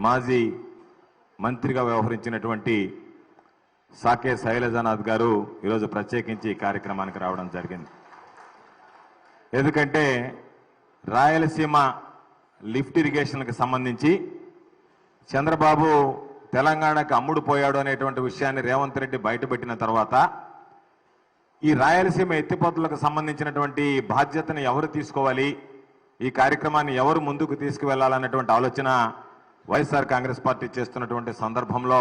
మాజీ మంత్రిగా వ్యవహరించినటువంటి సాకే శైలజానాథ్ గారు ఈరోజు ప్రత్యేకించి ఈ కార్యక్రమానికి రావడం జరిగింది. ఎందుకంటే రాయలసీమ లిఫ్ట్ ఇరిగేషన్కి సంబంధించి చంద్రబాబు తెలంగాణకు అమ్ముడు పోయాడు అనేటువంటి విషయాన్ని రేవంత్ రెడ్డి బయటపెట్టిన తర్వాత ఈ రాయలసీమ ఎత్తిపోతలకు సంబంధించినటువంటి బాధ్యతను ఎవరు తీసుకోవాలి, ఈ కార్యక్రమాన్ని ఎవరు ముందుకు తీసుకువెళ్లాలనేటువంటి ఆలోచన వైఎస్ఆర్ కాంగ్రెస్ పార్టీ చేస్తున్నటువంటి సందర్భంలో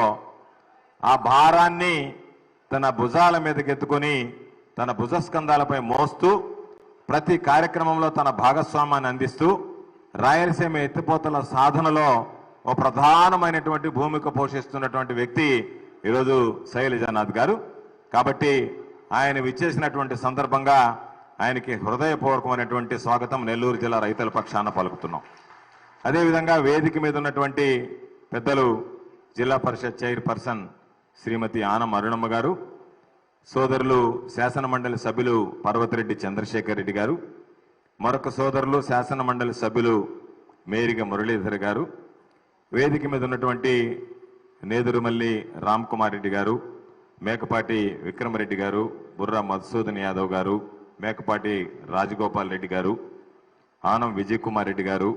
ఆ భారాన్ని తన భుజాల మీదకి ఎత్తుకొని తన భుజస్కంధాలపై మోస్తూ ప్రతి కార్యక్రమంలో తన భాగస్వామ్యాన్ని అందిస్తూ రాయలసీమ ఎత్తిపోతల సాధనలో ఓ ప్రధానమైనటువంటి భూమిక పోషిస్తున్నటువంటి వ్యక్తి ఈరోజు శైలజానాథ్ గారు. కాబట్టి ఆయన విచ్చేసినటువంటి సందర్భంగా ఆయనకి హృదయపూర్వకమైనటువంటి స్వాగతం నెల్లూరు జిల్లా రైతుల పక్షాన పలుకుతున్నాం. అదేవిధంగా వేదిక మీద ఉన్నటువంటి పెద్దలు జిల్లా పరిషత్ చైర్పర్సన్ శ్రీమతి ఆనం అరుణమ్మ గారు, సోదరులు శాసన మండలి సభ్యులు పర్వతిరెడ్డి చంద్రశేఖర్ రెడ్డి గారు, మరొక సోదరులు శాసన మండలి సభ్యులు మేరిగ మురళీధర్ గారు, వేదిక మీద ఉన్నటువంటి నేదురుమల్లి రామ్ కుమార్ రెడ్డి గారు, మేకపాటి విక్రమరెడ్డి గారు, బుర్రా మధుసూదన్ యాదవ్ గారు, మేకపాటి రాజగోపాల్ రెడ్డి గారు, ఆనం విజయ్ కుమార్ రెడ్డి గారు,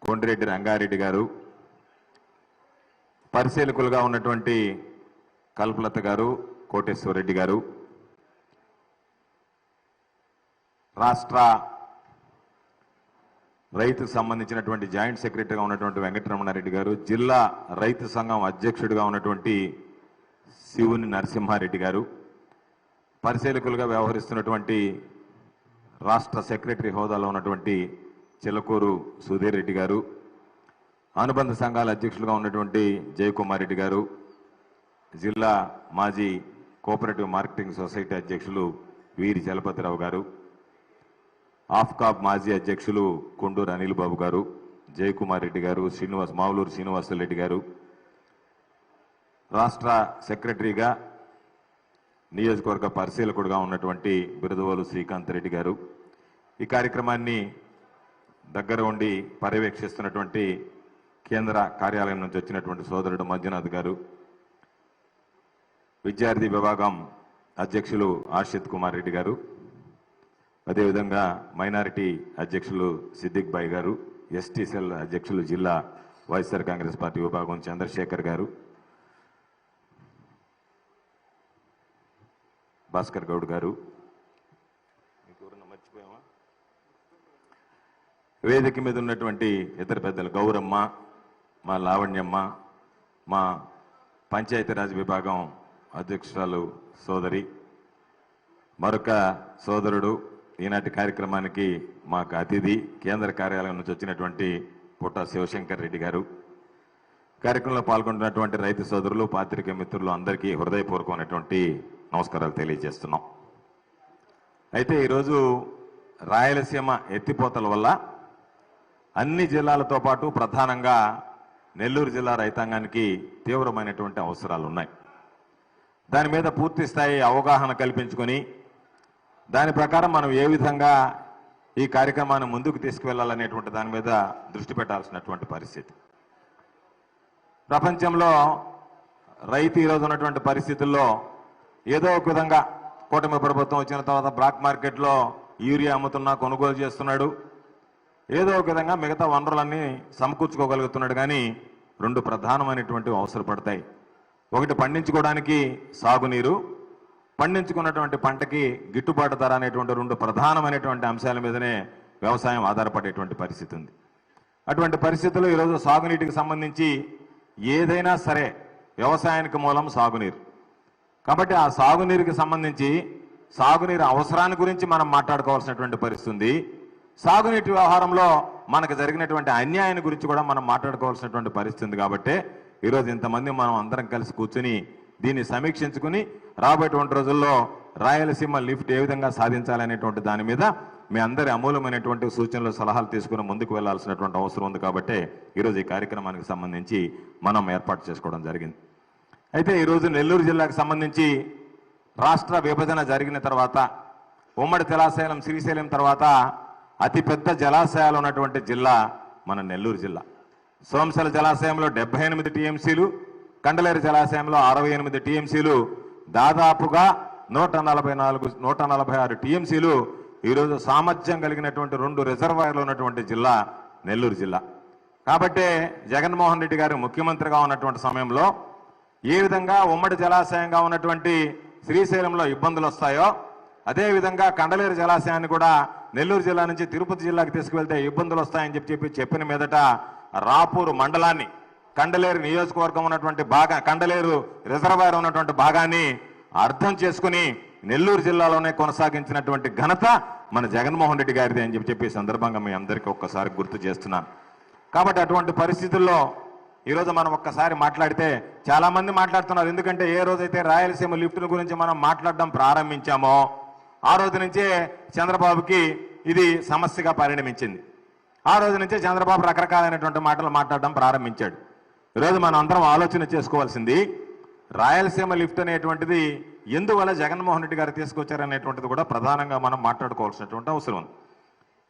కొండిరెడ్డి రంగారెడ్డి గారు, పరిశీలకులుగా ఉన్నటువంటి కల్పలత గారు, కోటేశ్వరరెడ్డి గారు, రాష్ట్ర రైతుకు సంబంధించినటువంటి జాయింట్ సెక్రటరీగా ఉన్నటువంటి వెంకటరమణారెడ్డి గారు, జిల్లా రైతు సంఘం అధ్యక్షుడిగా ఉన్నటువంటి శివుని నరసింహారెడ్డి గారు, పరిశీలకులుగా వ్యవహరిస్తున్నటువంటి రాష్ట్ర సెక్రటరీ హోదాలో ఉన్నటువంటి చిలకూరు సుధీర్ రెడ్డి గారు, అనుబంధ సంఘాల అధ్యక్షులుగా ఉన్నటువంటి జయకుమార్ రెడ్డి గారు, జిల్లా మాజీ కోఆపరేటివ్ మార్కెటింగ్ సొసైటీ అధ్యక్షులు వీరి చలపతిరావు గారు, ఆఫ్కాబ్ మాజీ అధ్యక్షులు కొండూరు అనిల్ బాబు గారు, జయకుమార్ రెడ్డి గారు, మావులూరు శ్రీనివాసరెడ్డి గారు, రాష్ట్ర సెక్రటరీగా నియోజకవర్గ పరిశీలకుడుగా ఉన్నటువంటి బిరుదువోలు శ్రీకాంత్ రెడ్డి గారు, ఈ కార్యక్రమాన్ని దగ్గర ఉండి పర్యవేక్షిస్తున్నటువంటి కేంద్ర కార్యాలయం నుంచి వచ్చినటువంటి సోదరుడు మంజునాథ్ గారు, విద్యార్థి విభాగం అధ్యక్షులు ఆర్షిత్ కుమార్ రెడ్డి గారు, అదేవిధంగా మైనారిటీ అధ్యక్షులు సిద్దిక్ బాయ్ గారు, ఎస్టీ సెల్ అధ్యక్షులు జిల్లా వైఎస్ఆర్ కాంగ్రెస్ పార్టీ విభాగం చంద్రశేఖర్ గారు, భాస్కర్ గౌడ్ గారు, మర్చిపోయామా, వేదిక మీద ఉన్నటువంటి ఇతర పెద్దలు గౌరమ్మ, మా లావణ్యమ్మ, మా పంచాయతీరాజ్ విభాగం అధ్యక్షురాలు సోదరి, మరొక సోదరుడు, ఈనాటి కార్యక్రమానికి మాకు అతిథి కేంద్ర కార్యాలయం నుంచి వచ్చినటువంటి పుట్ట శివశంకర్ రెడ్డి గారు, కార్యక్రమంలో పాల్గొంటున్నటువంటి రైతు సోదరులు, పాత్రికేయ మిత్రులు అందరికీ హృదయపూర్వకమైనటువంటి నమస్కారాలు తెలియజేస్తున్నాం. అయితే ఈరోజు రాయలసీమ ఎత్తిపోతల వల్ల అన్ని జిల్లాలతో పాటు ప్రధానంగా నెల్లూరు జిల్లా రైతాంగానికి తీవ్రమైనటువంటి అవసరాలు ఉన్నాయి. దాని మీద పూర్తి స్థాయి అవగాహన కల్పించుకొని దాని ప్రకారం మనం ఏ విధంగా ఈ కార్యక్రమాన్ని ముందుకు తీసుకువెళ్లాలనేటువంటి దాని మీద దృష్టి పెట్టాల్సినటువంటి పరిస్థితి. ప్రపంచంలో రైతు ఈరోజు ఉన్నటువంటి పరిస్థితుల్లో ఏదో ఒక విధంగా కూటమి ప్రభుత్వం వచ్చిన తర్వాత బ్లాక్ మార్కెట్లో యూరియా అమ్ముతున్నా, కొనుగోలు చేస్తున్నాడు, ఏదో ఒక విధంగా మిగతా వనరులన్నీ సమకూర్చుకోగలుగుతున్నాడు. కానీ రెండు ప్రధానమైనటువంటివి అవసరపడతాయి. ఒకటి పండించుకోవడానికి సాగునీరు, పండించుకున్నటువంటి పంటకి గిట్టుబాటు ధర అనేటువంటి రెండు ప్రధానమైనటువంటి అంశాల మీదనే వ్యవసాయం ఆధారపడేటువంటి పరిస్థితి ఉంది. అటువంటి పరిస్థితుల్లో ఈరోజు సాగునీటికి సంబంధించి ఏదైనా సరే వ్యవసాయానికి మూలం సాగునీరు. కాబట్టి ఆ సాగునీరుకి సంబంధించి సాగునీరు అవసరాన్ని గురించి మనం మాట్లాడుకోవాల్సినటువంటి పరిస్థితి ఉంది. సాగునీటి వ్యవహారంలో మనకు జరిగినటువంటి అన్యాయాన్ని గురించి కూడా మనం మాట్లాడుకోవాల్సినటువంటి పరిస్థితి ఉంది. కాబట్టి ఈరోజు ఇంతమంది మనం అందరం కలిసి కూర్చుని దీన్ని సమీక్షించుకుని రాబోయేటువంటి రోజుల్లో రాయలసీమ లిఫ్ట్ ఏ విధంగా సాధించాలనేటువంటి దాని మీద మీ అందరి అమూల్యమైనటువంటి సూచనలు, సలహాలు తీసుకుని ముందుకు వెళ్లాల్సినటువంటి అవసరం ఉంది. కాబట్టి ఈరోజు ఈ కార్యక్రమానికి సంబంధించి మనం ఏర్పాటు చేసుకోవడం జరిగింది. అయితే ఈరోజు నెల్లూరు జిల్లాకు సంబంధించి రాష్ట్ర విభజన జరిగిన తర్వాత ఉమ్మడి జలాశయం శ్రీశైలం తర్వాత అతిపెద్ద జలాశయాలు ఉన్నటువంటి జిల్లా మన నెల్లూరు జిల్లా. సోమశల జలాశయంలో 78 టీఎంసీలు, కండలేరు జలాశయంలో 68 టీఎంసీలు, దాదాపుగా 146 టీఎంసీలు ఈరోజు సామర్థ్యం కలిగినటువంటి 2 రిజర్వాయర్లు ఉన్నటువంటి జిల్లా నెల్లూరు జిల్లా. కాబట్టే జగన్మోహన్ రెడ్డి గారు ముఖ్యమంత్రిగా ఉన్నటువంటి సమయంలో ఏ విధంగా ఉమ్మడి జలాశయంగా ఉన్నటువంటి శ్రీశైలంలో ఇబ్బందులు వస్తాయో అదేవిధంగా కండలేరు జలాశయాన్ని కూడా నెల్లూరు జిల్లా నుంచి తిరుపతి జిల్లాకి తీసుకువెళ్తే ఇబ్బందులు వస్తాయని చెప్పిన మీదట రాపూరు మండలాన్ని, కండలేరు నియోజకవర్గం ఉన్నటువంటి కండలేరు రిజర్వాయర్ ఉన్నటువంటి భాగాన్ని అర్థం చేసుకుని నెల్లూరు జిల్లాలోనే కొనసాగించినటువంటి ఘనత మన జగన్మోహన్ రెడ్డి గారిది అని చెప్పి సందర్భంగా మీ అందరికీ ఒక్కసారి గుర్తు చేస్తున్నాను. కాబట్టి అటువంటి పరిస్థితుల్లో ఈరోజు మనం ఒక్కసారి మాట్లాడితే చాలా మంది మాట్లాడుతున్నారు. ఎందుకంటే ఏ రోజైతే రాయలసీమ లిఫ్ట్ల గురించి మనం మాట్లాడడం ప్రారంభించామో ఆ రోజు నుంచే చంద్రబాబుకి ఇది సమస్యగా పరిణమించింది. ఆ రోజు నుంచే చంద్రబాబు రకరకాలైనటువంటి మాటలు మాట్లాడడం ప్రారంభించాడు. ఈరోజు మనం అందరం ఆలోచన చేసుకోవాల్సింది, రాయలసీమ లిఫ్ట్ అనేటువంటిది ఎందువల్ల జగన్మోహన్ రెడ్డి గారు తీసుకొచ్చారనేటువంటిది కూడా ప్రధానంగా మనం మాట్లాడుకోవాల్సినటువంటి అవసరం ఉంది.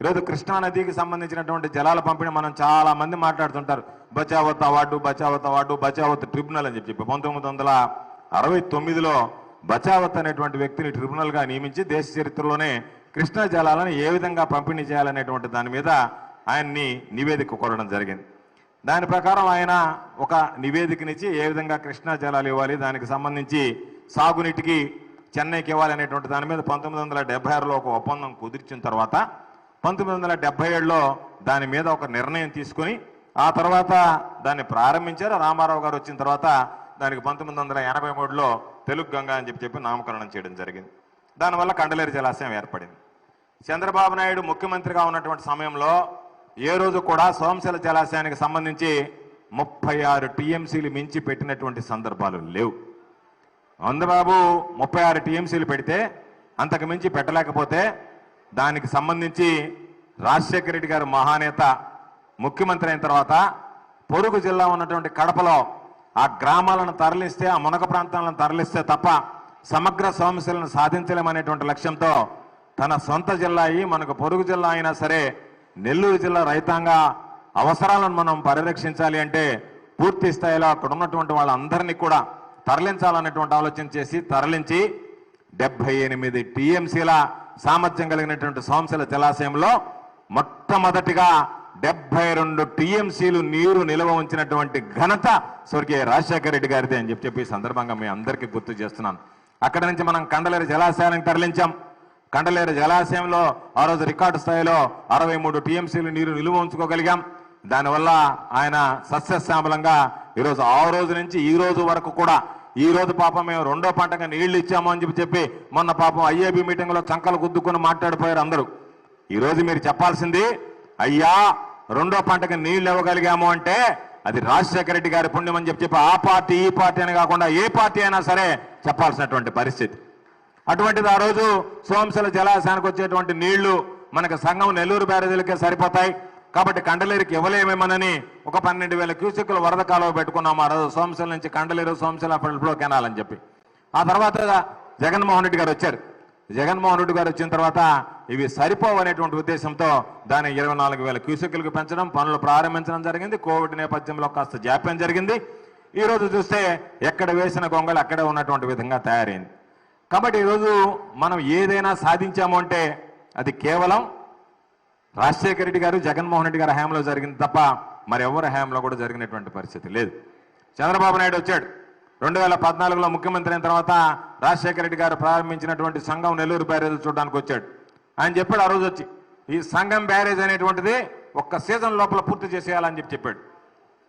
ఈరోజు కృష్ణా నదికి సంబంధించినటువంటి జలాల పంపిణీ మనం చాలా మంది మాట్లాడుతుంటారు. Bachawat award, Bachawat award, Bachawat tribunal అని చెప్పి 1969లో బచావత్ అనేటువంటి వ్యక్తిని ట్రిబ్యునల్గా నియమించి దేశ చరిత్రలోనే కృష్ణా జలాలను ఏ విధంగా పంపిణీ చేయాలనేటువంటి దాని మీద ఆయన్ని నివేదిక కోరడం జరిగింది. దాని ప్రకారం ఆయన ఒక నివేదికనిచ్చి ఏ విధంగా కృష్ణా జలాలు ఇవ్వాలి, దానికి సంబంధించి సాగునీటికి చెన్నైకి ఇవ్వాలి అనేటువంటి దాని మీద 1976లో ఒక ఒప్పందం కుదిర్చిన తర్వాత 1977లో దాని మీద ఒక నిర్ణయం తీసుకొని ఆ తర్వాత దాన్ని ప్రారంభించారు. రామారావు గారు వచ్చిన తర్వాత దానికి 1983లో తెలుగు గంగా అని చెప్పి నామకరణం చేయడం జరిగింది. దానివల్ల కండలేరు జలాశయం ఏర్పడింది. చంద్రబాబు నాయుడు ముఖ్యమంత్రిగా ఉన్నటువంటి సమయంలో ఏ రోజు కూడా సోమశల జలాశయానికి సంబంధించి 36 టీఎంసీలు మించి పెట్టినటువంటి సందర్భాలు లేవు. చంద్రబాబు 36 టీఎంసీలు పెడితే అంతకు మించి పెట్టలేకపోతే దానికి సంబంధించి రాజశేఖర రెడ్డి గారు మహానేత ముఖ్యమంత్రి అయిన తర్వాత పొరుగు జిల్లా ఉన్నటువంటి కడపలో ఆ గ్రామాలను తరలిస్తే, ఆ మునక ప్రాంతాలను తరలిస్తే తప్ప సమగ్ర సమస్యలను సాధించలేమనేటువంటి లక్ష్యంతో తన సొంత జిల్లా అయి మనకు పొరుగు జిల్లా అయినా సరే నెల్లూరు జిల్లా రైతాంగ అవసరాలను మనం పరిరక్షించాలి అంటే పూర్తి స్థాయిలో అక్కడ ఉన్నటువంటి వాళ్ళందరినీ కూడా తరలించాలనేటువంటి ఆలోచన చేసి తరలించి 78 టీఎంసీల సామర్థ్యం కలిగినటువంటి సోమశల జలాశయంలో మొట్టమొదటిగా 72 టీఎంసీలు నీరు నిల్వ ఉంచినటువంటి ఘనత స్వర్గీయ రాజశేఖర రెడ్డి గారిదే అని చెప్పి సందర్భంగా మీ అందరికీ గుర్తు చేస్తున్నాను. అక్కడి నుంచి మనం కండలేరు జలాశయానికి తరలించాం. కండలేరు జలాశయంలో ఆ రోజు రికార్డు స్థాయిలో 63 టీఎంసీలు నీరు నిలువ ఉంచుకోగలిగాం. దానివల్ల ఆయన సస్యశ్యామలంగా ఈరోజు ఆ రోజు నుంచి ఈ రోజు వరకు కూడా, ఈ రోజు పాపం మేము 2వ పంటగా నీళ్లు ఇచ్చాము అని చెప్పి మొన్న పాపం ఐఏబీ మీటింగ్ లో చంకలు గుద్దుకొని మాట్లాడిపోయారు అందరూ. ఈరోజు మీరు చెప్పాల్సింది, అయ్యా 2వ పంటకి నీళ్లు ఇవ్వగలిగాము అంటే అది రాజశేఖర రెడ్డి గారి పుణ్యం అని చెప్పి ఆ పార్టీ ఈ పార్టీ అని కాకుండా ఏ పార్టీ అయినా సరే చెప్పాల్సినటువంటి పరిస్థితి. అటువంటిది ఆ రోజు సోమశల జలాశయానికి వచ్చేటువంటి నీళ్లు మనకు సంఘం నెల్లూరు బ్యారేజీలకే సరిపోతాయి కాబట్టి కండలేరుకి ఇవ్వలేమేమోనని ఒక 12,000 క్యూసెక్కుల వరద కాలువ పెట్టుకున్నాము ఆ రోజు సోమశల నుంచి కండలేరు, సోమశల ఫ్లో కెనాల్ అని చెప్పి. ఆ తర్వాత జగన్మోహన్ రెడ్డి గారు వచ్చారు. జగన్మోహన్ రెడ్డి గారు వచ్చిన తర్వాత ఇవి సరిపోవనేటువంటి ఉద్దేశంతో దాన్ని 24,000 క్యూసెక్కులకు పెంచడం, పనులు ప్రారంభించడం జరిగింది. కోవిడ్ నేపథ్యంలో కాస్త జాప్యం జరిగింది. ఈ రోజు చూస్తే ఎక్కడ వేసిన గొంగళి అక్కడే ఉన్నటువంటి విధంగా తయారైంది. కాబట్టి ఈరోజు మనం ఏదైనా సాధించాము అంటే అది కేవలం రాజశేఖర రెడ్డి గారు, జగన్మోహన్ రెడ్డి గారి హయాంలో జరిగింది తప్ప మరెవరి హయాంలో కూడా జరిగినటువంటి పరిస్థితి లేదు. చంద్రబాబు నాయుడు వచ్చాడు 2014లో ముఖ్యమంత్రి అయిన తర్వాత రాజశేఖర రెడ్డి గారు ప్రారంభించినటువంటి సంఘం నెల్లూరు బ్యారేజ్ చూడడానికి వచ్చాడు. ఆయన చెప్పాడు ఆ రోజు వచ్చి, ఈ సంఘం బ్యారేజ్ అనేటువంటిది ఒక్క సీజన్ లోపల పూర్తి చేసేయాలని చెప్పాడు.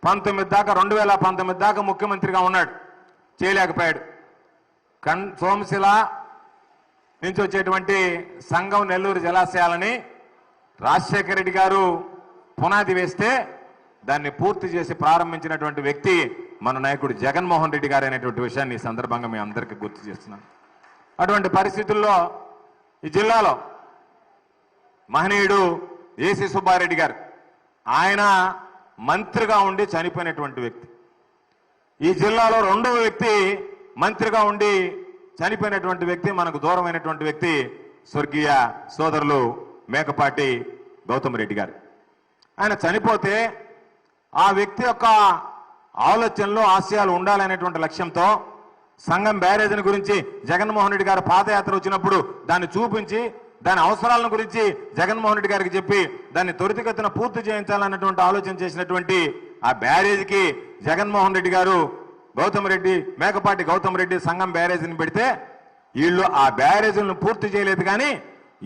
2019 దాకా ముఖ్యమంత్రిగా ఉన్నాడు, చేయలేకపోయాడు. సోమశిల నుంచి వచ్చేటువంటి సంఘం నెల్లూరు జలాశయాలని రాజశేఖర రెడ్డి గారు పునాది వేస్తే దాన్ని పూర్తి చేసి ప్రారంభించినటువంటి వ్యక్తి మన నాయకుడు జగన్మోహన్ రెడ్డి గారు అనేటువంటి విషయాన్ని ఈ సందర్భంగా మీ అందరికీ గుర్తు చేస్తున్నాను. అటువంటి పరిస్థితుల్లో ఈ జిల్లాలో మహనీయుడు ఏసీ సుబ్బారెడ్డి గారు, ఆయన మంత్రిగా ఉండి చనిపోయినటువంటి వ్యక్తి. ఈ జిల్లాలో 2వ వ్యక్తి మంత్రిగా ఉండి చనిపోయినటువంటి వ్యక్తి, మనకు దూరమైనటువంటి వ్యక్తి స్వర్గీయ సోదరులు మేకపాటి గౌతమ్ రెడ్డి గారు. ఆయన చనిపోతే ఆ వ్యక్తి యొక్క ఆలోచనలు ఆశయాలు ఉండాలనేటువంటి లక్ష్యంతో సంగం బ్యారేజీని గురించి జగన్మోహన్ రెడ్డి గారు పాదయాత్ర వచ్చినప్పుడు దాన్ని చూపించి దాని అవసరాలను గురించి జగన్మోహన్ రెడ్డి గారికి చెప్పి దాన్ని త్వరితగతిన పూర్తి చేయించాలన్నటువంటి ఆలోచన చేసినటువంటి ఆ బ్యారేజీకి జగన్మోహన్ రెడ్డి గారు మేకపాటి గౌతమ్ రెడ్డి సంగం బ్యారేజీని పెడితే వీళ్ళు ఆ బ్యారేజీలను పూర్తి చేయలేదు కానీ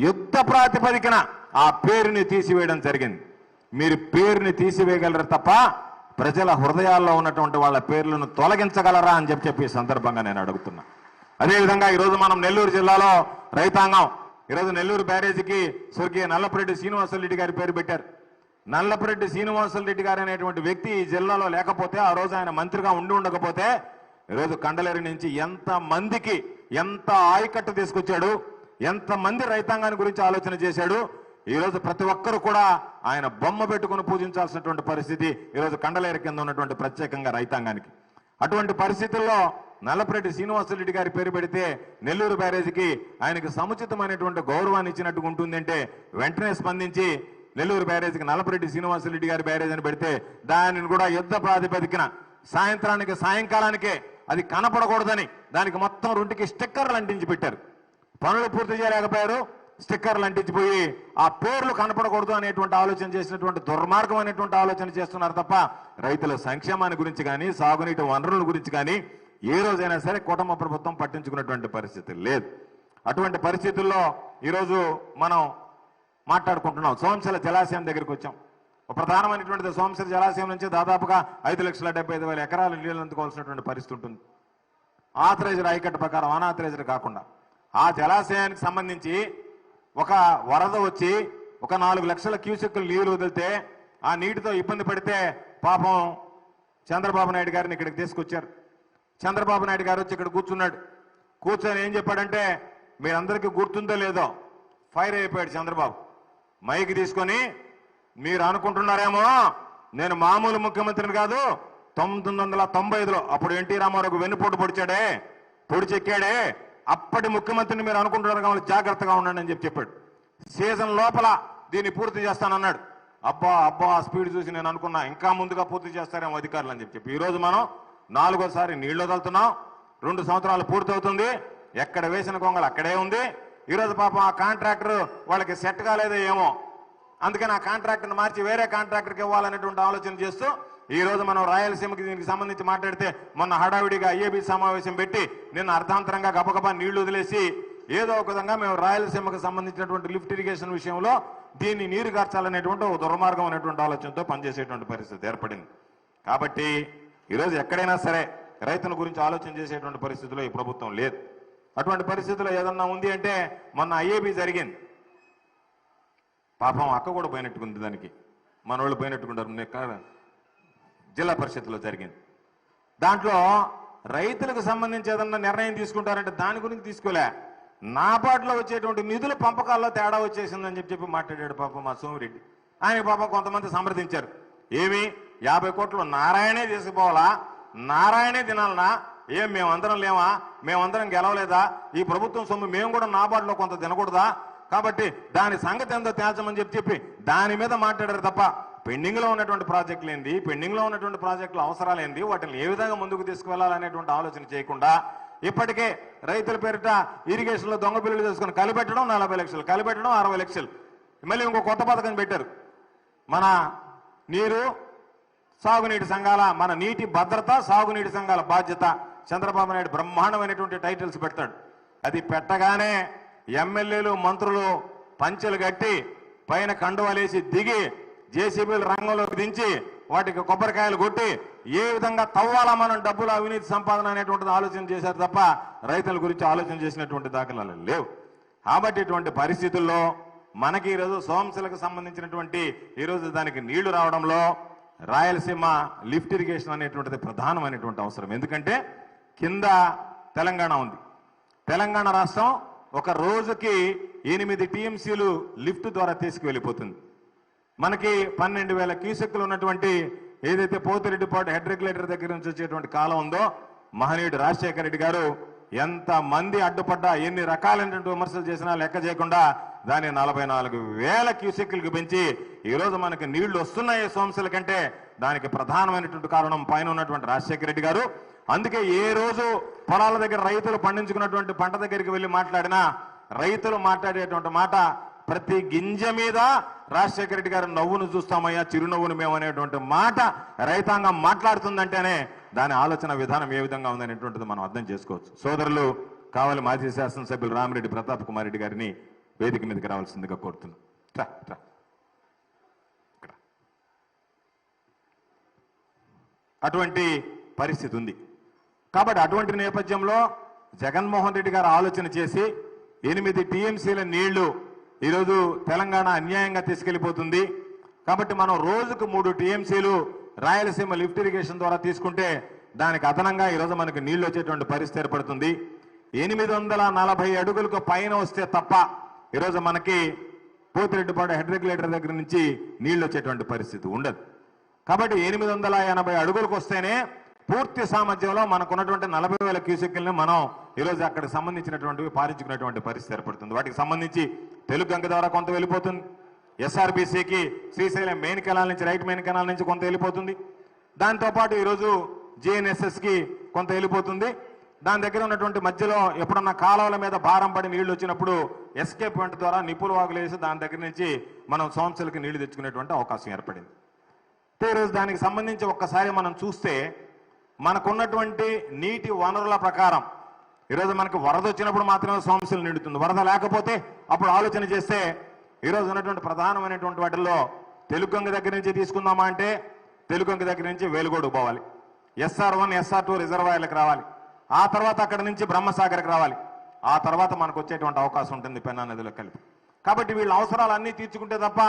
యుద్ధ ప్రాతిపదికన ఆ పేరుని తీసివేయడం జరిగింది. మీరు పేరుని తీసివేయగలరు తప్ప ప్రజల హృదయాల్లో ఉన్నటువంటి వాళ్ళ పేర్లను తొలగించగలరా అని చెప్పి ఈ సందర్భంగా నేను అడుగుతున్నా. అదేవిధంగా ఈరోజు మనం నెల్లూరు జిల్లాలో రైతాంగం ఈరోజు నెల్లూరు బ్యారేజీకి స్వర్గీయ నల్లపురెడ్డి శ్రీనివాసరెడ్డి గారి పేరు పెట్టారు. నల్లపురెడ్డి శ్రీనివాసరెడ్డి గారు అనేటువంటి వ్యక్తి ఈ జిల్లాలో లేకపోతే, ఆ రోజు ఆయన మంత్రిగా ఉండకపోతే ఈరోజు కండలేరు నుంచి ఎంత మందికి ఎంత ఆయకట్టు తీసుకొచ్చాడు, ఎంత మంది రైతాంగాన్ని గురించి ఆలోచన చేశాడు. ఈరోజు ప్రతి ఒక్కరు కూడా ఆయన బొమ్మ పెట్టుకుని పూజించాల్సినటువంటి పరిస్థితి ఈరోజు కండలేరు కింద ఉన్నటువంటి ప్రత్యేకంగా రైతాంగానికి. అటువంటి పరిస్థితుల్లో నల్లపురెడ్డి శ్రీనివాసరెడ్డి గారి పేరు పెడితే నెల్లూరు బ్యారేజీకి ఆయనకు సముచితమైనటువంటి గౌరవాన్ని ఇచ్చినట్టుగా ఉంటుందంటే వెంటనే స్పందించి నెల్లూరు బ్యారేజీకి నల్లపురెడ్డి శ్రీనివాసరెడ్డి గారి బ్యారేజ్ అని పెడితే దానిని కూడా యుద్ధ ప్రాతిపదికన సాయంకాలానికే అది కనపడకూడదని దానికి మొత్తం రెండుకి స్టిక్కర్లు అంటించి పెట్టారు. పనులు పూర్తి చేయలేకపోయారు, స్టిక్కర్లు అంటించిపోయి ఆ పేర్లు కనపడకూడదు అనేటువంటి ఆలోచన చేసినటువంటి దుర్మార్గమైనటువంటి ఆలోచన చేస్తున్నారు తప్ప రైతుల సంక్షేమాన్ని గురించి కానీ సాగునీటి వనరుల గురించి కానీ ఏ రోజైనా సరే కుటుంబ ప్రభుత్వం పట్టించుకున్నటువంటి పరిస్థితి లేదు. అటువంటి పరిస్థితుల్లో ఈరోజు మనం మాట్లాడుకుంటున్నాం. సోమశిల జలాశయం దగ్గరికి వచ్చాం. ప్రధానమైనటువంటి సోమశిల జలాశయం నుంచి దాదాపుగా 5,75,000 ఎకరాలు నీళ్లు అందుకోవాల్సినటువంటి పరిస్థితి ఉంటుంది. ఆథరైజ్డ్ ఆయకట్టు ప్రకారం, అనాథరైజ్డ్ కాకుండా. ఆ జలాశయానికి సంబంధించి ఒక వరద వచ్చి ఒక 4 లక్షల క్యూసెక్కులు నీరు వదిలితే ఆ నీటితో ఇబ్బంది పడితే పాపం చంద్రబాబు నాయుడు గారిని ఇక్కడికి తీసుకొచ్చారు. చంద్రబాబు నాయుడు గారు వచ్చి ఇక్కడ కూర్చున్నాడు. కూర్చొని ఏం చెప్పాడంటే, మీరందరికీ గుర్తుందో లేదో ఫైర్ అయిపోయాడు చంద్రబాబు. మైక్ తీసుకొని, మీరు అనుకుంటున్నారేమో నేను మామూలు ముఖ్యమంత్రిని కాదు, 1995లో అప్పుడు ఎన్టీ రామారావుకు వెన్నుపోటు పొడిచెక్కాడే అప్పటి ముఖ్యమంత్రిని మీరు అనుకుంటున్నారు కాబట్టి జాగ్రత్తగా ఉండండి అని చెప్పాడు. సీజన్ లోపల దీన్ని పూర్తి చేస్తానన్నాడు. అబ్బా స్పీడ్ చూసి నేను అనుకున్నా ఇంకా ముందుగా పూర్తి చేస్తారేమో అధికారులు అని చెప్పి ఈరోజు మనం 4వ నీళ్లు వదులుతున్నాం. 2 సంవత్సరాలు పూర్తవుతుంది. ఎక్కడ వేసిన కొంగలు అక్కడే ఉంది. ఈరోజు పాపం ఆ కాంట్రాక్టర్ వాళ్ళకి సెట్ కాలేదో ఏమో, అందుకని ఆ కాంట్రాక్టర్ని మార్చి వేరే కాంట్రాక్టర్కి ఇవ్వాలనేటువంటి ఆలోచన చేస్తూ ఈ రోజు మనం రాయలసీమకి దీనికి సంబంధించి మాట్లాడితే మొన్న హడావిడిగా ఐఏబీ సమావేశం పెట్టి నిన్న అర్ధాంతరంగా గబగబా నీళ్లు వదిలేసి ఏదో ఒక విధంగా మేము రాయలసీమకు సంబంధించినటువంటి లిఫ్ట్ ఇరిగేషన్ విషయంలో దీన్ని నీరు కార్చాలనేటువంటి ఒక దుర్మార్గం అనేటువంటి ఆలోచనతో పనిచేసేటువంటి పరిస్థితి ఏర్పడింది. కాబట్టి ఈరోజు ఎక్కడైనా సరే రైతుల గురించి ఆలోచన చేసేటువంటి పరిస్థితిలో ఈ ప్రభుత్వం లేదు. అటువంటి పరిస్థితుల్లో ఏదన్నా ఉంది అంటే మొన్న ఐఏబీ జరిగింది. పాపం అక్క కూడా పోయినట్టుకుంది, దానికి మన వాళ్ళు పోయినట్టుకుంటారు. జిల్లా పరిషత్లో జరిగింది. దాంట్లో రైతులకు సంబంధించి ఏదన్నా నిర్ణయం తీసుకుంటారంటే దాని గురించి తీసుకోలే, నాబార్డులో వచ్చేటువంటి నిధుల పంపకాల్లో తేడా వచ్చేసిందని చెప్పి మాట్లాడాడు పాపం మా సోమిరెడ్డి. ఆయన పాపం కొంతమంది సమర్థించారు. ఏమి 50 కోట్లు నారాయణే తీసుకుపోవాలా, నారాయణే తినాలనా, ఏం మేమందరం లేవా, మేమందరం గెలవలేదా, ఈ ప్రభుత్వం సొమ్ము మేము కూడా నాబార్డులో కొంత తినకూడదా, కాబట్టి దాని సంగతి ఎంతో తేల్చమని చెప్పి దాని మీద మాట్లాడారు తప్ప పెండింగ్ లో ఉన్నటువంటి ప్రాజెక్టులు ఏంది, పెండింగ్ లో ఉన్నటువంటి ప్రాజెక్టుల అవసరాలు ఏంది, వాటిని ఏ విధంగా ముందుకు తీసుకువెళ్లాలనేటువంటి ఆలోచన చేయకుండా ఇప్పటికే రైతుల పేరిట ఇరిగేషన్ లో దొంగ బిల్లులు చేసుకుని కలిపెట్టడం 40 లక్షలు, కలిపెట్టడం 60 లక్షలు. మళ్ళీ ఇంకో కొత్త పథకం పెట్టారు. మన నీరు సాగునీటి సంఘాల, మన నీటి భద్రత సాగునీటి సంఘాల బాధ్యత. చంద్రబాబు నాయుడు బ్రహ్మాండమైనటువంటి టైటిల్స్ పెడతాడు. అది పెట్టగానే ఎమ్మెల్యేలు మంత్రులు పంచెలు కట్టి పైన కండువాలేసి దిగి జేసీబీలు రంగంలోకి దించి వాటికి కొబ్బరికాయలు కొట్టి ఏ విధంగా తవ్వాలా మనం డబ్బులు అవినీతి సంపాదన అనేటువంటిది ఆలోచన చేశారు తప్ప రైతుల గురించి ఆలోచన చేసినటువంటి దాఖలాలు లేవు. కాబట్టి ఇటువంటి పరిస్థితుల్లో మనకి ఈరోజు సోమశిలకు సంబంధించినటువంటి ఈరోజు దానికి నీళ్లు రావడంలో రాయలసీమ లిఫ్ట్ ఇరిగేషన్ అనేటువంటిది ప్రధానమైనటువంటి అవసరం. ఎందుకంటే కింద తెలంగాణ ఉంది. తెలంగాణ రాష్ట్రం ఒక రోజుకి 8 టీఎంసీలు లిఫ్ట్ ద్వారా తీసుకువెళ్ళిపోతుంది. మనకి 12,000 క్యూసెక్కులు ఉన్నటువంటి ఏదైతే పోతిరెడ్డిపాటు హెడ్ రెగ్యులేటర్ దగ్గర నుంచి వచ్చేటువంటి కాలం ఉందో, మహనీయుడు రాజశేఖర రెడ్డి గారు ఎంత మంది అడ్డుపడ్డా ఎన్ని రకాలైనటువంటి విమర్శలు చేసినా లెక్క చేయకుండా దాన్ని 44,000 క్యూసెక్కులకు పెంచి ఈరోజు మనకి నీళ్లు వస్తున్నాయి సోమశిల కంటే దానికి ప్రధానమైనటువంటి కారణం పైన ఉన్నటువంటి రాజశేఖర రెడ్డి గారు. అందుకే ఏ రోజు పొలాల దగ్గర రైతులు పండించుకున్నటువంటి పంట దగ్గరికి వెళ్ళి మాట్లాడినా రైతులు మాట్లాడేటువంటి మాట ప్రతి గింజ మీద రాజశేఖర రెడ్డి గారు నవ్వును చూస్తామయ్యా, చిరునవ్వును మేము అనేటువంటి మాట రైతాంగం మాట్లాడుతుందంటేనే దాని ఆలోచన విధానం ఏ విధంగా ఉందనేటువంటిది మనం అర్థం చేసుకోవచ్చు. సోదరులు కావలి మాజీ శాసనసభ్యులు రామిరెడ్డి ప్రతాప్ కుమార్ రెడ్డి గారిని వేదిక మీదకి రావాల్సిందిగా కోరుతున్నాం. అటువంటి పరిస్థితి ఉంది. కాబట్టి అటువంటి నేపథ్యంలో జగన్మోహన్ రెడ్డి గారు ఆలోచన చేసి 8 టీఎంసీల నీళ్లు ఈరోజు తెలంగాణ అన్యాయంగా తీసుకెళ్లిపోతుంది. కాబట్టి మనం రోజుకు 3 టీఎంసీలు రాయలసీమ లిఫ్ట్ ఇరిగేషన్ ద్వారా తీసుకుంటే దానికి అదనంగా ఈరోజు మనకు నీళ్లు వచ్చేటువంటి పరిస్థితి ఏర్పడుతుంది. 840 అడుగులకు పైన వస్తే తప్ప ఈరోజు మనకి పోతిరెడ్డిపాడు హెడ్ రెగ్యులేటర్ దగ్గర నుంచి నీళ్లు వచ్చేటువంటి పరిస్థితి ఉండదు. కాబట్టి 880 అడుగులకు వస్తేనే పూర్తి సామర్థ్యంలో మనకున్నటువంటి 40,000 క్యూసెక్లను మనం ఈరోజు అక్కడికి సంబంధించినటువంటివి పారించుకునేటువంటి పరిస్థితి ఏర్పడుతుంది. వాటికి సంబంధించి తెలుగు గంగ ద్వారా కొంత వెళ్ళిపోతుంది. ఎస్ఆర్బీసీకి శ్రీశైలం మెయిన్ కెనాల్ నుంచి రైట్ మెయిన్ కెనాల్ నుంచి కొంత వెళ్ళిపోతుంది. దాంతోపాటు ఈరోజు జేఎన్ఎస్ఎస్కి కొంత వెళ్ళిపోతుంది. దాని దగ్గర ఉన్నటువంటి మధ్యలో ఎప్పుడన్నా కాలువల మీద భారం పడి నీళ్లు వచ్చినప్పుడు ఎస్కేప్ వెంట ద్వారా నిప్పులు వాగులు వేసి దాని దగ్గర నుంచి మనం సోమశిలకి నీళ్లు తెచ్చుకునేటువంటి అవకాశం ఏర్పడింది. ఈరోజు దానికి సంబంధించి ఒక్కసారి మనం చూస్తే మనకున్నటువంటి నీటి వనరుల ప్రకారం ఈరోజు మనకు వరద వచ్చినప్పుడు మాత్రమే సోమశిల నిండుతుంది. వరద లేకపోతే అప్పుడు ఆలోచన చేస్తే ఈరోజు ఉన్నటువంటి ప్రధానమైనటువంటి వాటిల్లో తెలుగంగ దగ్గర నుంచి తీసుకుందామా అంటే తెలుగంగ దగ్గర నుంచి వేలుగోడు పోవాలి, SR1 SR2 రిజర్వాయర్లకు రావాలి, ఆ తర్వాత అక్కడ నుంచి బ్రహ్మసాగర్కి రావాలి, ఆ తర్వాత మనకు వచ్చేటువంటి అవకాశం ఉంటుంది పెన్నా నదిలో కలిపి. కాబట్టి వీళ్ళ అవసరాలన్నీ తీర్చుకుంటే తప్ప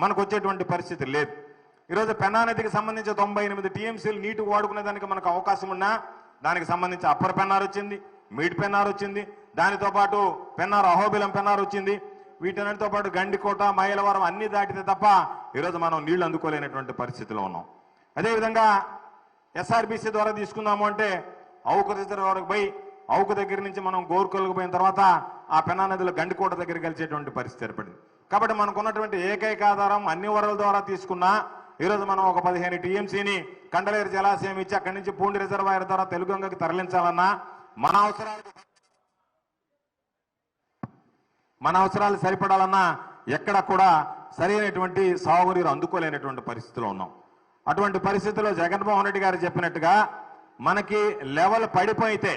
మనకు వచ్చేటువంటి పరిస్థితి లేదు. ఈరోజు పెన్నా నదికి సంబంధించి 98 టీఎంసీలు నీటి వాడుకునే దానికి మనకు అవకాశం ఉన్నా దానికి సంబంధించి అప్పర్ పెన్నార్ వచ్చింది, మిడ్ పెన్నార్ వచ్చింది, దానితో పాటు పెన్నార్ అహోబిలం పెన్నార్ వచ్చింది. వీటన్నిటితో పాటు గండికోట మైలవరం అన్ని దాటితే తప్ప ఈరోజు మనం నీళ్లు అందుకోలేనటువంటి పరిస్థితిలో ఉన్నాం. అదేవిధంగా ఎస్ఆర్బీసీ ద్వారా తీసుకుందాము అంటే అవుకు రిజర్వాయర్కి పోయి అవుకు దగ్గర నుంచి మనం గోర్కొల్కి పోయిన తర్వాత ఆ పెన్నా నదిలో గండికోట దగ్గర కలిసేటువంటి పరిస్థితి ఏర్పడింది. కాబట్టి మనకు ఉన్నటువంటి ఏకైక ఆధారం అన్ని వరల ద్వారా తీసుకున్నా ఈరోజు మనం ఒక 15 టీఎంసీని కండలేరు జలాశయం ఇచ్చి అక్కడి నుంచి పూండి రిజర్వాయర్ ద్వారా తెలుగంగకి తరలించాలన్నా మన అవసరాలు సరిపడాలన్నా ఎక్కడ కూడా సరైనటువంటి సాగునీరు అందుకోలేనటువంటి పరిస్థితిలో ఉన్నాం. అటువంటి పరిస్థితుల్లో జగన్మోహన్ రెడ్డి గారు చెప్పినట్టుగా మనకి లెవెల్ పడిపోయితే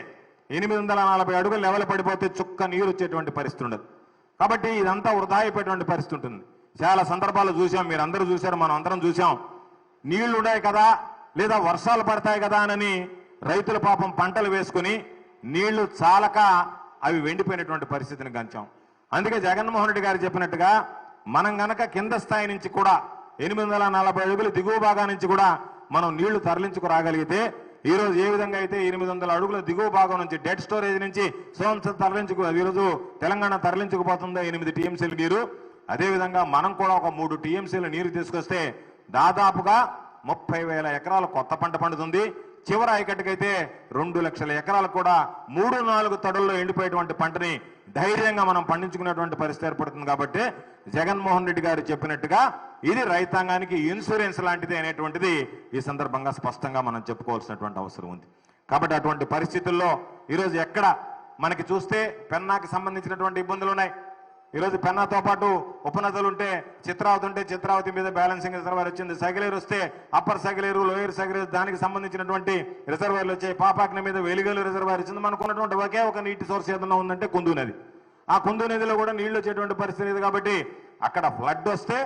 840 అడుగులు లెవెల్ పడిపోతే చుక్క నీరు వచ్చేటువంటి పరిస్థితి ఉండదు. కాబట్టి ఇదంతా వృధా అయిపోయేటువంటి పరిస్థితి ఉంటుంది. చాలా సందర్భాలు చూసాం, మీరు అందరూ చూశారు, మనం అందరం చూసాం. నీళ్లు ఉన్నాయి కదా లేదా వర్షాలు పడతాయి కదా అని రైతుల పాపం పంటలు వేసుకుని నీళ్లు చాలక అవి వెండిపోయినటువంటి పరిస్థితిని గంచాం. అందుకే జగన్మోహన్ రెడ్డి గారు చెప్పినట్టుగా మనం గనక కింద స్థాయి నుంచి కూడా 840 అడుగులు దిగువ భాగం నుంచి కూడా మనం నీళ్లు తరలించుకురాగలిగితే ఈరోజు ఏ విధంగా అయితే 800 అడుగుల దిగువ భాగం నుంచి డెడ్ స్టోరేజ్ నుంచి సోమశిల ఈరోజు తెలంగాణ తరలించుకుపోతుందో 8 టీఎంసీలు నీరు, అదేవిధంగా మనం కూడా ఒక 3 టీఎంసీల నీరు తీసుకొస్తే దాదాపుగా 30,000 ఎకరాలు కొత్త పంట పండుతుంది. చివరి ఆయకట్టుకైతే 2 లక్షల ఎకరాలు కూడా 3-4 తడుల్లో ఎండిపోయేటువంటి పంటని ధైర్యంగా మనం పండించుకునేటువంటి పరిస్థితి ఏర్పడుతుంది. కాబట్టి జగన్మోహన్ రెడ్డి గారు చెప్పినట్టుగా ఇది రైతాంగానికి ఇన్సూరెన్స్ లాంటిది అనేటువంటిది ఈ సందర్భంగా స్పష్టంగా మనం చెప్పుకోవాల్సినటువంటి అవసరం ఉంది. కాబట్టి అటువంటి పరిస్థితుల్లో ఈరోజు ఎక్కడ మనకి చూస్తే పెన్నాకి సంబంధించినటువంటి ఇబ్బందులు ఉన్నాయి. ఈరోజు పెన్నాతో పాటు ఉపనదులు ఉంటే చిత్రావతి ఉంటే చిత్రావతి మీద బ్యాలెన్సింగ్ రిజర్వాయర్ వచ్చింది, సగిలేరు వస్తే అప్పర్ సగిలేరు లోయర్ సగిలేరు దానికి సంబంధించినటువంటి రిజర్వాయర్లు వచ్చాయి, పాపాగ్ని మీద వెలిగేలు రిజర్వాయర్ వచ్చింది. మనకు ఉన్నటువంటి ఒకే ఒక నీటి సోర్స్ ఏదన్నా ఉందంటే కుందు నది. ఆ కుందు నదిలో కూడా నీళ్లు వచ్చేటువంటి పరిస్థితి లేదు. కాబట్టి అక్కడ ఫ్లడ్ వస్తే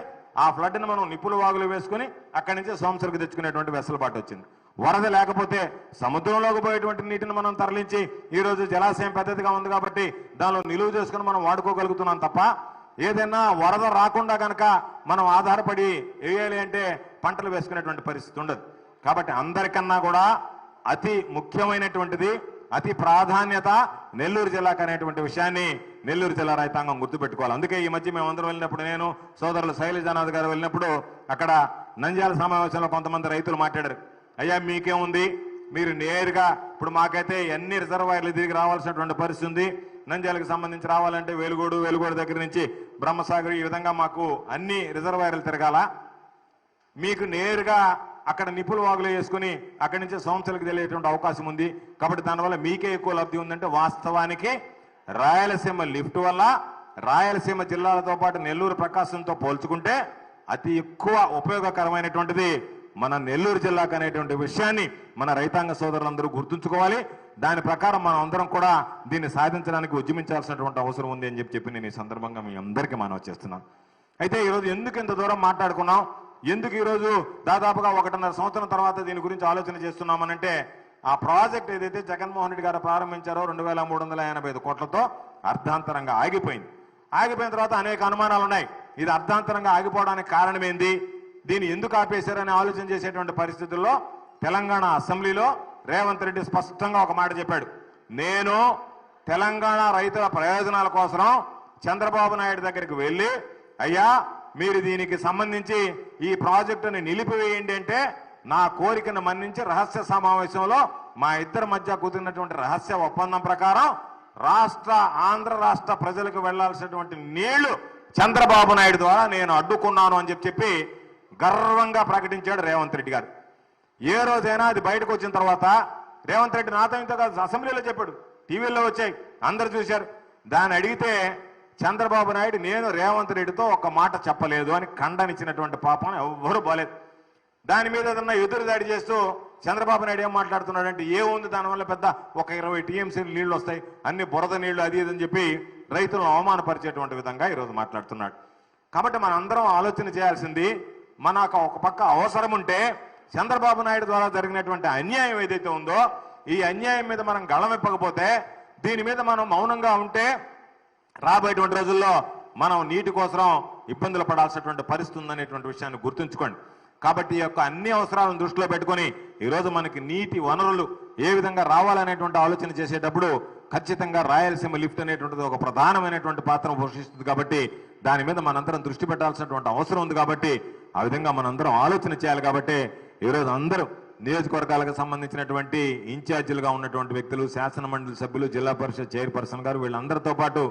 ఆ ఫ్లడ్ని మనం నిప్పులు వాగులు వేసుకుని అక్కడి నుంచి సోమశిలకు తెచ్చుకునేటువంటి వెసులుబాటు వచ్చింది. వరద లేకపోతే సముద్రంలోకి పోయేటువంటి నీటిని మనం తరలించి ఈరోజు జలాశయం పెద్దదిగా ఉంది కాబట్టి దానిలో నిలువ చేసుకుని మనం వాడుకోగలుగుతున్నాం తప్ప ఏదైనా వరద రాకుండా కనుక మనం ఆధారపడి వేయాలి అంటే పంటలు వేసుకునేటువంటి పరిస్థితి ఉండదు. కాబట్టి అందరికన్నా కూడా అతి ముఖ్యమైనటువంటిది, అతి ప్రాధాన్యత నెల్లూరు జిల్లాకు అనేటువంటి విషయాన్ని నెల్లూరు జిల్లా రైతాంగం గుర్తుపెట్టుకోవాలి. అందుకే ఈ మధ్య మేమందరం వెళ్ళినప్పుడు, నేను సోదరులు శైలజానాథ్ గారు వెళ్ళినప్పుడు అక్కడ నంద్యాల సమావేశంలో కొంతమంది రైతులు మాట్లాడారు. అయ్యా మీకేముంది, మీరు నేరుగా ఇప్పుడు మాకైతే ఎన్ని రిజర్వాయర్లు తిరిగి రావాల్సినటువంటి పరిస్థితి ఉంది. నంద్యాలకు సంబంధించి రావాలంటే వెలుగోడు దగ్గర నుంచి బ్రహ్మసాగర్ ఈ విధంగా మాకు అన్ని రిజర్వాయర్లు తిరగాల. మీకు నేరుగా అక్కడ నిపుల వాగులు వేసుకుని అక్కడి నుంచి సంస్థలకు తెలియటువంటి అవకాశం ఉంది. కాబట్టి దానివల్ల మీకే ఎక్కువ లబ్ధి ఉందంటే వాస్తవానికి రాయలసీమ లిఫ్ట్ వల్ల రాయలసీమ జిల్లాలతో పాటు నెల్లూరు ప్రకాశంతో పోల్చుకుంటే అతి ఎక్కువ ఉపయోగకరమైనటువంటిది మన నెల్లూరు జిల్లాకు అనేటువంటి విషయాన్ని మన రైతాంగ సోదరులందరూ గుర్తుంచుకోవాలి. దాని ప్రకారం మనం అందరం కూడా దీన్ని సాధించడానికి ఉద్యమించాల్సినటువంటి అవసరం ఉంది అని చెప్పి నేను ఈ సందర్భంగా మీ అందరికీ మనవి చేస్తున్నాను. అయితే ఈరోజు ఎందుకు ఇంత దూరం మాట్లాడుకున్నాం, ఎందుకు ఈరోజు దాదాపుగా 1.5 సంవత్సరం తర్వాత దీని గురించి ఆలోచన చేస్తున్నామనంటే ఆ ప్రాజెక్ట్ ఏదైతే జగన్మోహన్ రెడ్డి గారు ప్రారంభించారో 2385 కోట్లతో అర్ధాంతరంగా ఆగిపోయింది. ఆగిపోయిన తర్వాత అనేక అనుమానాలు ఉన్నాయి. ఇది అర్ధాంతరంగా ఆగిపోవడానికి కారణం ఏంది, దీన్ని ఎందుకు ఆపేశారని ఆలోచన చేసేటువంటి పరిస్థితుల్లో తెలంగాణ అసెంబ్లీలో రేవంత్ రెడ్డి స్పష్టంగా ఒక మాట చెప్పాడు. నేను తెలంగాణ రైతుల ప్రయోజనాల కోసం చంద్రబాబు నాయుడు దగ్గరికి వెళ్ళి, అయ్యా మీరు దీనికి సంబంధించి ఈ ప్రాజెక్టుని నిలిపివేయండి అంటే నా కోరికను మన్నించి రహస్య సమావేశంలో మా ఇద్దరి మధ్య కుదిరినటువంటి రహస్య ఒప్పందం ప్రకారం ఆంధ్ర రాష్ట్ర ప్రజలకు వెళ్లాల్సినటువంటి నీళ్లు చంద్రబాబు నాయుడు ద్వారా నేను అడ్డుకున్నాను అని చెప్పి గర్వంగా ప్రకటించాడు రేవంత్ రెడ్డి గారు. ఏ రోజైనా అది బయటకు వచ్చిన తర్వాత రేవంత్ రెడ్డి నాతో ఇంత కాదు అసెంబ్లీలో చెప్పాడు, టీవీల్లో వచ్చాయి, అందరు చూశారు. దాన్ని అడిగితే చంద్రబాబు నాయుడు నేను రేవంత్ రెడ్డితో ఒక మాట చెప్పలేదు అని ఖండనిచ్చినటువంటి పాపం ఎవ్వరూ బాలేదు. దాని మీద ఏదన్నా ఎదురుదాడి చేస్తూ చంద్రబాబు నాయుడు ఏం మాట్లాడుతున్నాడంటే ఏముంది దానివల్ల పెద్ద ఒక 20 TMC నీళ్లు వస్తాయి, అన్ని బురద నీళ్లు అది ఇదని చెప్పి రైతులను అవమానపరిచేటువంటి విధంగా ఈరోజు మాట్లాడుతున్నాడు. కాబట్టి మనం అందరం ఆలోచన చేయాల్సింది, మనకు ఒక పక్క అవసరం ఉంటే చంద్రబాబు నాయుడు ద్వారా జరిగినటువంటి అన్యాయం ఏదైతే ఉందో ఈ అన్యాయం మీద మనం గళమెప్పకపోతే, దీని మీద మనం మౌనంగా ఉంటే రాబోయేటువంటి రోజుల్లో మనం నీటి కోసం ఇబ్బందులు పడాల్సినటువంటి పరిస్థితి ఉందనేటువంటి విషయాన్ని గుర్తుంచుకోండి. కాబట్టి ఈ యొక్క అన్ని అవసరాలను దృష్టిలో పెట్టుకొని ఈరోజు మనకి నీటి వనరులు ఏ విధంగా రావాలనేటువంటి ఆలోచన చేసేటప్పుడు ఖచ్చితంగా రాయలసీమ లిఫ్ట్ అనేటువంటిది ఒక ప్రధానమైనటువంటి పాత్ర పోషిస్తుంది. కాబట్టి దాని మీద మనందరం దృష్టి పెట్టాల్సినటువంటి అవసరం ఉంది. కాబట్టి ఆ విధంగా మనందరం ఆలోచన చేయాలి. కాబట్టి ఈరోజు అందరూ నియోజకవర్గాలకు సంబంధించినటువంటి ఇన్ఛార్జీలుగా ఉన్నటువంటి వ్యక్తులు, శాసన మండలి సభ్యులు, జిల్లా పరిషత్ చైర్పర్సన్ గారు, వీళ్ళందరితో పాటు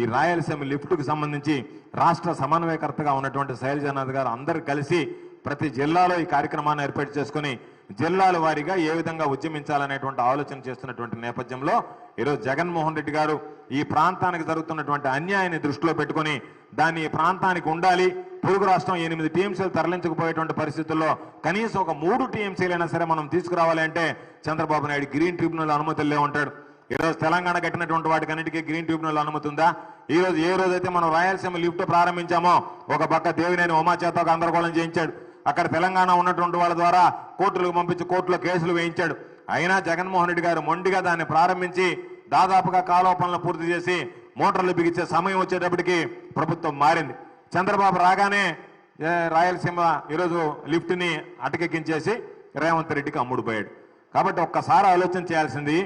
ఈ రాయలసీమ లిఫ్ట్కు సంబంధించి రాష్ట్ర సమన్వయకర్తగా ఉన్నటువంటి శైలజానాథ్ గారు అందరూ కలిసి ప్రతి జిల్లాలో ఈ కార్యక్రమాన్ని ఏర్పాటు చేసుకుని జిల్లాల వారీగా ఏ విధంగా ఉద్యమించాలనేటువంటి ఆలోచన చేస్తున్నటువంటి నేపథ్యంలో ఈరోజు జగన్మోహన్ రెడ్డి గారు ఈ ప్రాంతానికి జరుగుతున్నటువంటి అన్యాయాన్ని దృష్టిలో పెట్టుకుని దాన్ని ఈ ప్రాంతానికి ఉండాలి, పొరుగు రాష్ట్రం 8 TMCలు తరలించకపోయేటువంటి పరిస్థితుల్లో కనీసం ఒక 3 TMCలైనా సరే మనం తీసుకురావాలి అంటే చంద్రబాబు నాయుడు గ్రీన్ ట్రిబ్యునల్ అనుమతులే ఉంటాడు. ఈరోజు తెలంగాణ కట్టినటువంటి వాటికి అన్నిటికీ గ్రీన్ ట్రిబ్యునల్ అనుమతి ఉందా? ఈ రోజు ఏ రోజైతే మనం రాయలసీమ లిఫ్ట్ ప్రారంభించామో ఒక పక్క దేవినేని ఉమా చేత ఒక గందరగోళం చేయించాడు. అక్కడ తెలంగాణ ఉన్నటువంటి వాళ్ళ ద్వారా కోర్టులకు పంపించి కోర్టులో కేసులు వేయించాడు. అయినా జగన్మోహన్ రెడ్డి గారు మొండిగా దాన్ని ప్రారంభించి దాదాపుగా కాలువ పనులు పూర్తి చేసి మోటార్లు బిగించే సమయం వచ్చేటప్పటికి ప్రభుత్వం మారింది. చంద్రబాబు రాగానే రాయలసీమ ఈరోజు లిఫ్ట్ని అటకెక్కించేసి రేవంత్ రెడ్డికి అమ్ముడుపోయాడు. కాబట్టి ఒక్కసారి ఆలోచన చేయాల్సింది,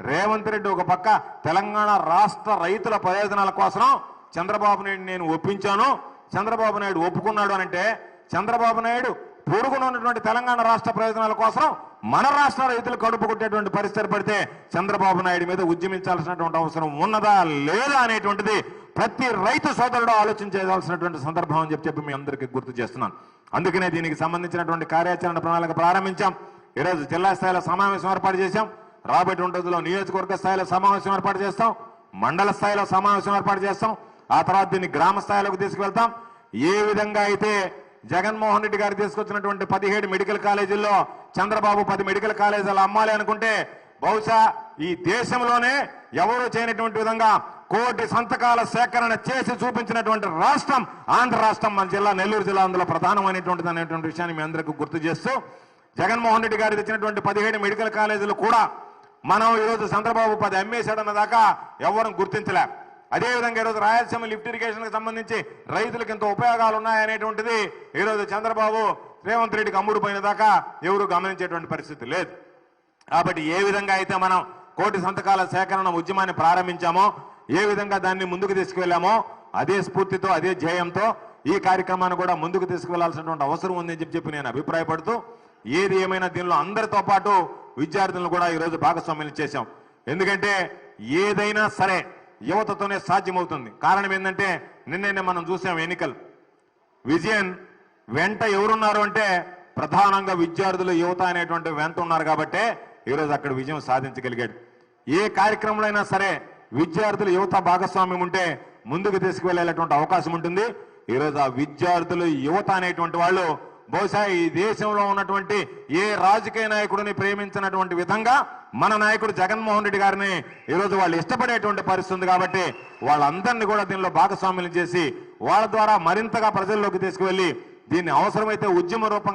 రేవంత్ రెడ్డి ఒక పక్క తెలంగాణ రాష్ట్ర రైతుల ప్రయోజనాల కోసం చంద్రబాబు నాయుడు నేను ఒప్పించాను, చంద్రబాబు నాయుడు ఒప్పుకున్నాడు అనంటే చంద్రబాబు నాయుడు పొరుగున ఉన్నటువంటి తెలంగాణ రాష్ట్ర ప్రయోజనాల కోసం మన రాష్ట్ర రైతులు కడుపు కొట్టేటువంటి పరిస్థితి పడితే చంద్రబాబు నాయుడు మీద ఉద్యమించాల్సినటువంటి అవసరం ఉన్నదా లేదా అనేటువంటిది ప్రతి రైతు సోదరుడు ఆలోచన చేయాల్సినటువంటి సందర్భం అని చెప్పి మీ అందరికీ గుర్తు చేస్తున్నాను. అందుకనే దీనికి సంబంధించినటువంటి కార్యాచరణ ప్రణాళిక ప్రారంభించాం. ఈరోజు జిల్లా స్థాయిలో సమావేశం ఏర్పాటు చేశాం. రాబోయే రోజుల్లో నియోజకవర్గ స్థాయిలో సమావేశం ఏర్పాటు చేస్తాం, మండల స్థాయిలో సమావేశం ఏర్పాటు చేస్తాం, ఆ తర్వాత దీన్ని గ్రామ స్థాయిలోకి తీసుకువెళ్తాం. ఏ విధంగా అయితే జగన్మోహన్ రెడ్డి గారు తీసుకొచ్చినటువంటి 17 మెడికల్ కాలేజీల్లో చంద్రబాబు 10 మెడికల్ కాలేజీలు అమ్మాలి అనుకుంటే బహుశా ఈ దేశంలోనే ఎవరూ చేయనటువంటి విధంగా 1 కోటి సంతకాల సేకరణ చేసి చూపించినటువంటి రాష్ట్రం ఆంధ్ర రాష్ట్రం, మన జిల్లా నెల్లూరు జిల్లా అందులో ప్రధానమైనటువంటిది అనేటువంటి విషయాన్ని మీ అందరికీ గుర్తు చేస్తూ జగన్మోహన్ రెడ్డి గారు తెచ్చినటువంటి 17 మెడికల్ కాలేజీలు కూడా మనం ఈరోజు చంద్రబాబు 10 అమ్మేశాడన్న దాకా ఎవరు గుర్తించలే. అదేవిధంగా ఈరోజు రాయలసీమ లిఫ్ట్ ఇరిగేషన్కి సంబంధించి రైతులకు ఎంత ఉపయోగాలు ఉన్నాయనేటువంటిది ఈరోజు చంద్రబాబు రేవంత్ రెడ్డికి అమ్ముడుపోయిన దాకా ఎవరు గమనించేటువంటి పరిస్థితి లేదు. కాబట్టి ఏ విధంగా అయితే మనం 1 కోటి సంతకాల సేకరణ ఉద్యమాన్ని ప్రారంభించామో, ఏ విధంగా దాన్ని ముందుకు తీసుకువెళ్ళామో అదే స్ఫూర్తితో అదే ధ్యేయంతో ఈ కార్యక్రమాన్ని కూడా ముందుకు తీసుకువెళ్లాల్సినటువంటి అవసరం ఉందని చెప్పి నేను అభిప్రాయపడుతూ, ఏది ఏమైనా దీనిలో అందరితో పాటు విద్యార్థులను కూడా ఈరోజు భాగస్వామ్యం చేశాం. ఎందుకంటే ఏదైనా సరే యువతతోనే సాధ్యమవుతుంది. కారణం ఏంటంటే నిన్నే మనం చూసాం ఎన్నికలు, విజయన్ వెంట ఎవరున్నారు అంటే ప్రధానంగా విద్యార్థులు యువత అనేటువంటి వెంట ఉన్నారు కాబట్టే ఈరోజు అక్కడ విజయం సాధించగలిగాడు. ఏ కార్యక్రమంలో అయినా సరే విద్యార్థులు యువత భాగస్వామ్యం ఉంటే ముందుకు తీసుకువెళ్ళేటువంటి అవకాశం ఉంటుంది. ఈరోజు ఆ విద్యార్థులు యువత అనేటువంటి వాళ్ళు బహుశా ఈ దేశంలో ఉన్నటువంటి ఏ రాజకీయ నాయకుడిని ప్రేమించినటువంటి విధంగా మన నాయకుడు జగన్మోహన్ రెడ్డి గారిని ఈరోజు వాళ్ళు ఇష్టపడేటువంటి పరిస్థితి ఉంది. కాబట్టి వాళ్ళందరినీ కూడా దీనిలో భాగస్వామ్యం చేసి వాళ్ళ ద్వారా మరింతగా ప్రజల్లోకి తీసుకువెళ్లి దీన్ని అవసరమైతే ఉద్యమ రూపంగా